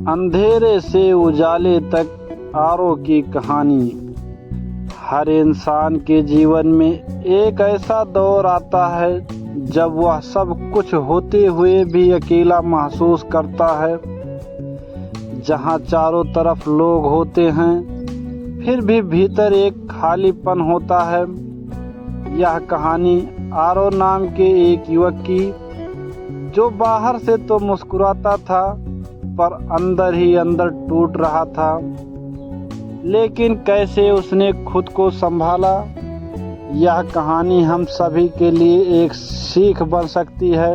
अंधेरे से उजाले तक आरओ की कहानी। हर इंसान के जीवन में एक ऐसा दौर आता है जब वह सब कुछ होते हुए भी अकेला महसूस करता है। जहां चारों तरफ लोग होते हैं फिर भी भीतर एक खालीपन होता है। यह कहानी आरओ नाम के एक युवक की, जो बाहर से तो मुस्कुराता था पर अंदर ही अंदर टूट रहा था। लेकिन कैसे उसने खुद को संभाला, यह कहानी हम सभी के लिए एक सीख बन सकती है।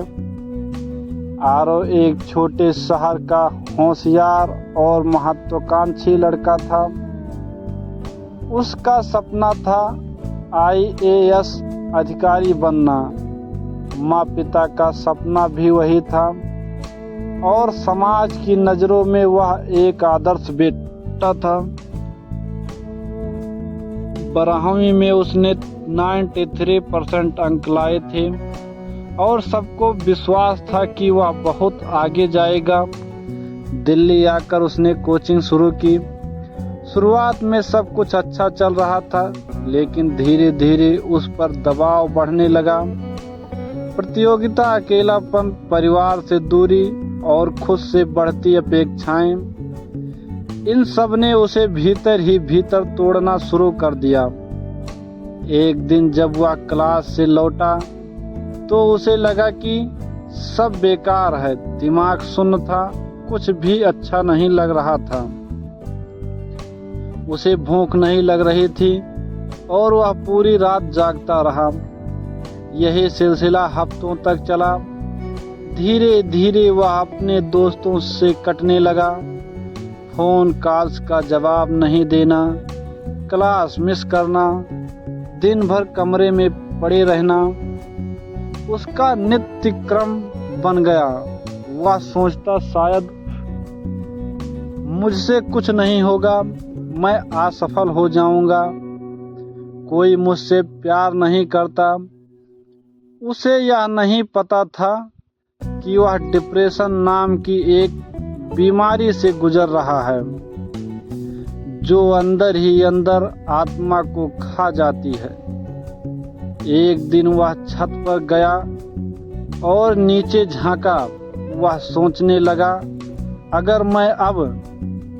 आरओ एक छोटे शहर का होशियार और महत्वाकांक्षी लड़का था। उसका सपना था आईएएस अधिकारी बनना। माँ पिता का सपना भी वही था और समाज की नज़रों में वह एक आदर्श बेटा था। 12वीं में उसने 93% अंक लाए थे और सबको विश्वास था कि वह बहुत आगे जाएगा। दिल्ली आकर उसने कोचिंग शुरू की। शुरुआत में सब कुछ अच्छा चल रहा था, लेकिन धीरे धीरे उस पर दबाव बढ़ने लगा। प्रतियोगिता, अकेलापन, परिवार से दूरी और खुद से बढ़ती अपेक्षाएं, इन सब ने उसे भीतर ही भीतर तोड़ना शुरू कर दिया। एक दिन जब वह क्लास से लौटा तो उसे लगा कि सब बेकार है। दिमाग सुन्न था, कुछ भी अच्छा नहीं लग रहा था। उसे भूख नहीं लग रही थी और वह पूरी रात जागता रहा। यही सिलसिला हफ्तों तक चला। धीरे धीरे वह अपने दोस्तों से कटने लगा। फोन कॉल्स का जवाब नहीं देना, क्लास मिस करना, दिन भर कमरे में पड़े रहना उसका नित्य क्रम बन गया। वह सोचता, शायद मुझसे कुछ नहीं होगा, मैं असफल हो जाऊंगा, कोई मुझसे प्यार नहीं करता। उसे यह नहीं पता था कि वह डिप्रेशन नाम की एक बीमारी से गुजर रहा है, जो अंदर ही अंदर आत्मा को खा जाती है। एक दिन वह छत पर गया और नीचे झांका। वह सोचने लगा, अगर मैं अब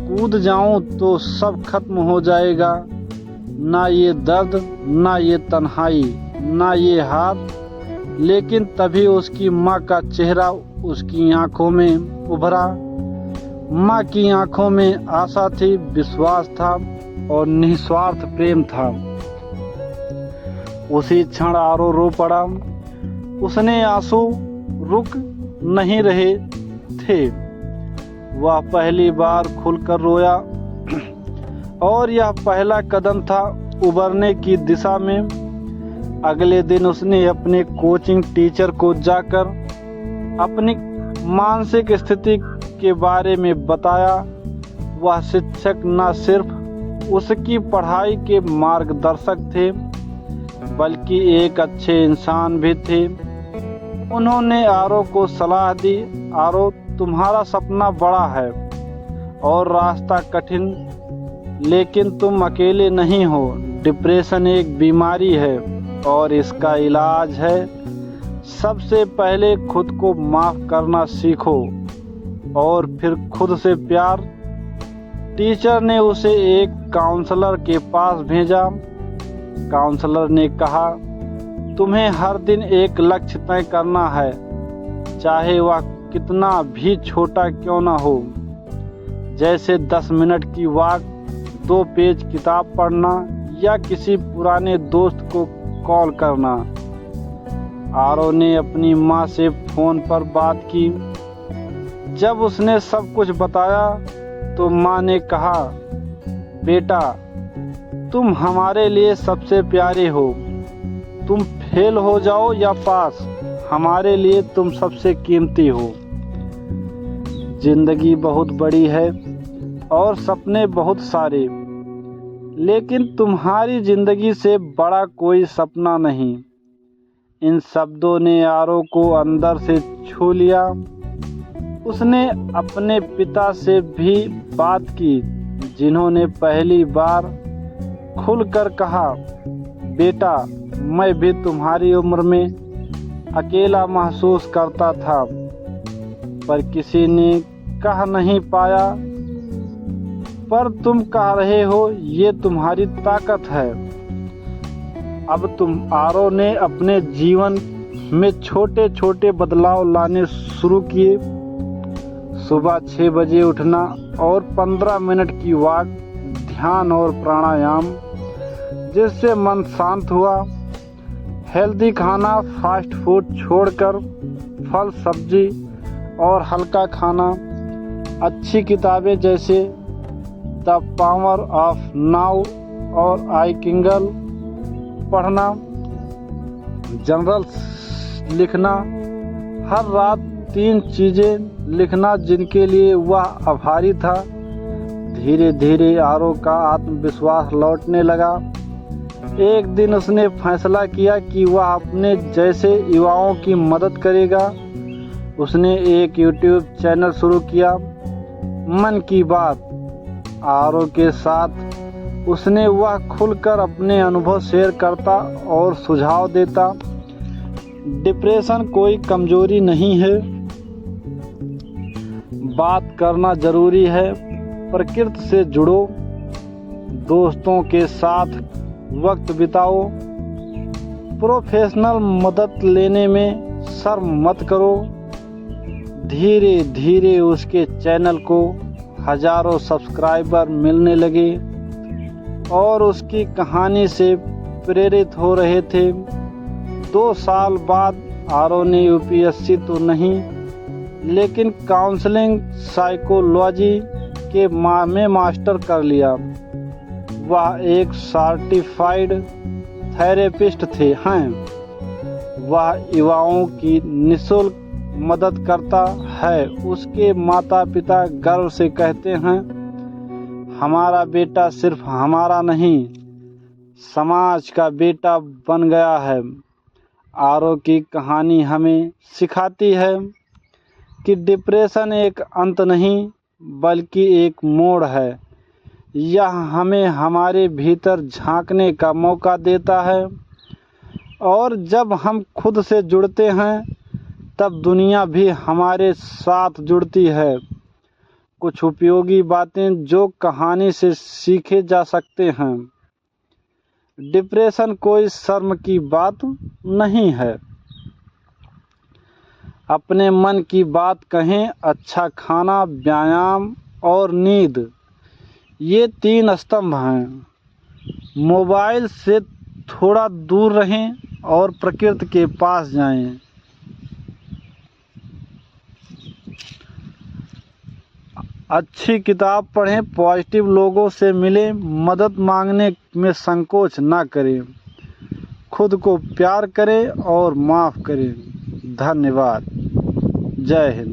कूद जाऊं तो सब खत्म हो जाएगा। ना ये दर्द, ना ये तन्हाई, ना ये हाथ। लेकिन तभी उसकी माँ का चेहरा उसकी आंखों में उभरा। माँ की आंखों में आशा थी, विश्वास था और निस्वार्थ प्रेम था। उसी क्षण आरओ रो पड़ा। उसने आंसू रुक नहीं रहे थे। वह पहली बार खुलकर रोया और यह पहला कदम था उबरने की दिशा में। अगले दिन उसने अपने कोचिंग टीचर को जाकर अपनी मानसिक स्थिति के बारे में बताया। वह शिक्षक न सिर्फ उसकी पढ़ाई के मार्गदर्शक थे, बल्कि एक अच्छे इंसान भी थे। उन्होंने आरओ को सलाह दी, आरओ, तुम्हारा सपना बड़ा है और रास्ता कठिन, लेकिन तुम अकेले नहीं हो। डिप्रेशन एक बीमारी है और इसका इलाज है, सबसे पहले खुद को माफ करना सीखो और फिर खुद से प्यार। टीचर ने उसे एक काउंसलर के पास भेजा। काउंसलर ने कहा, तुम्हें हर दिन एक लक्ष्य तय करना है, चाहे वह कितना भी छोटा क्यों ना हो। जैसे 10 मिनट की वॉक, 2 पेज किताब पढ़ना या किसी पुराने दोस्त को कॉल करना। आरओ ने अपनी माँ से फोन पर बात की। जब उसने सब कुछ बताया तो माँ ने कहा, बेटा, तुम हमारे लिए सबसे प्यारे हो। तुम फेल हो जाओ या पास, हमारे लिए तुम सबसे कीमती हो। जिंदगी बहुत बड़ी है और सपने बहुत सारे, लेकिन तुम्हारी जिंदगी से बड़ा कोई सपना नहीं। इन शब्दों ने आरओ को अंदर से छू लिया। उसने अपने पिता से भी बात की, जिन्होंने पहली बार खुलकर कहा, बेटा, मैं भी तुम्हारी उम्र में अकेला महसूस करता था, पर किसी ने कह नहीं पाया। पर तुम कह रहे हो, ये तुम्हारी ताकत है। अब आरव ने अपने जीवन में छोटे छोटे बदलाव लाने शुरू किए। सुबह 6 बजे उठना और 15 मिनट की वॉक, ध्यान और प्राणायाम, जिससे मन शांत हुआ। हेल्दी खाना, फास्ट फूड छोड़कर फल, सब्जी और हल्का खाना। अच्छी किताबें जैसे द पावर ऑफ नाउ और आई किंगल पढ़ना। जनरल लिखना, हर रात 3 चीजें लिखना जिनके लिए वह आभारी था। धीरे धीरे आरव का आत्मविश्वास लौटने लगा। एक दिन उसने फैसला किया कि वह अपने जैसे युवाओं की मदद करेगा। उसने एक YouTube चैनल शुरू किया, मन की बात। आरव के साथ उसने वह खुलकर अपने अनुभव शेयर करता और सुझाव देता। डिप्रेशन कोई कमजोरी नहीं है, बात करना जरूरी है। प्रकृति से जुड़ो, दोस्तों के साथ वक्त बिताओ, प्रोफेशनल मदद लेने में शर्म मत करो। धीरे धीरे उसके चैनल को हजारों सब्सक्राइबर मिलने लगे और उसकी कहानी से प्रेरित हो रहे थे। 2 साल बाद आरव ने UPSC तो नहीं, लेकिन काउंसलिंग साइकोलॉजी के में मास्टर कर लिया। वह एक सर्टिफाइड थेरेपिस्ट हैं। वह युवाओं की निःशुल्क मदद करता है। उसके माता पिता गर्व से कहते हैं, हमारा बेटा सिर्फ हमारा नहीं, समाज का बेटा बन गया है। आरव की कहानी हमें सिखाती है कि डिप्रेशन एक अंत नहीं, बल्कि एक मोड़ है। यह हमें हमारे भीतर झांकने का मौका देता है, और जब हम खुद से जुड़ते हैं तब दुनिया भी हमारे साथ जुड़ती है। कुछ उपयोगी बातें जो कहानी से सीखे जा सकते हैं। डिप्रेशन कोई शर्म की बात नहीं है। अपने मन की बात कहें। अच्छा खाना, व्यायाम और नींद, ये 3 स्तंभ हैं। मोबाइल से थोड़ा दूर रहें और प्रकृति के पास जाएं। अच्छी किताब पढ़ें, पॉजिटिव लोगों से मिलें, मदद मांगने में संकोच ना करें, खुद को प्यार करें और माफ़ करें। धन्यवाद। जय हिंद।